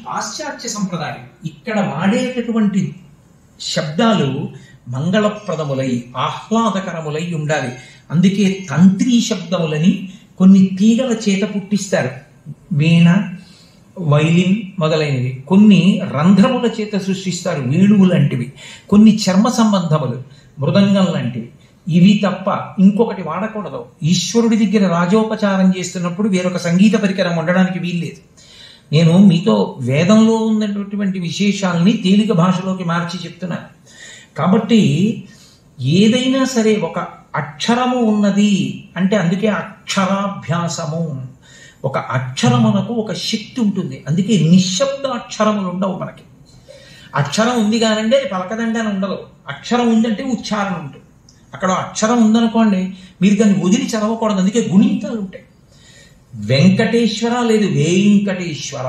పాశ్చాత్య సంప్రదాయం. ఇక్కడ వాడేటటువంటి శబ్దాలు మంగళప్రదములై ఆహ్లాదకరములై ఉండాలి. అందుకే తంత్రీ శబ్దములని కొన్ని తీగల చేత పుట్టిస్తారు. వీణ, వైలిన్ మొదలైనవి. కొన్ని రంధ్రముల చేత సృష్టిస్తారు, వేణువు లాంటివి. కొన్ని చర్మ సంబంధములు, మృదంగం లాంటివి. ఇవి తప్ప ఇంకొకటి వాడకూడదు. ఈశ్వరుడి దగ్గర రాజోపచారం చేస్తున్నప్పుడు వేరొక సంగీత పరికరం ఉండడానికి వీల్లేదు. నేను మీతో వేదంలో ఉన్నటువంటి విశేషాలని తేలిక భాషలోకి మార్చి చెప్తున్నాను. కాబట్టి ఏదైనా సరే ఒక అక్షరము ఉన్నది అంటే అందుకే అక్షరాభ్యాసము. ఒక అక్షరమునకు ఒక శక్తి ఉంటుంది. అందుకే నిశ్శబ్ద అక్షరములు ఉండవు మనకి. అక్షరం ఉంది కానండి అది పలకదండి అని ఉండదు. అక్షరం ఉందంటే ఉచ్చారణ ఉంటుంది. అక్కడ అక్షరం ఉందనుకోండి, మీరు దాన్ని వదిలి చదవకూడదు. అందుకే గుణింతాలు ఉంటాయి. వెంకటేశ్వర లేదు, వేంకటేశ్వర.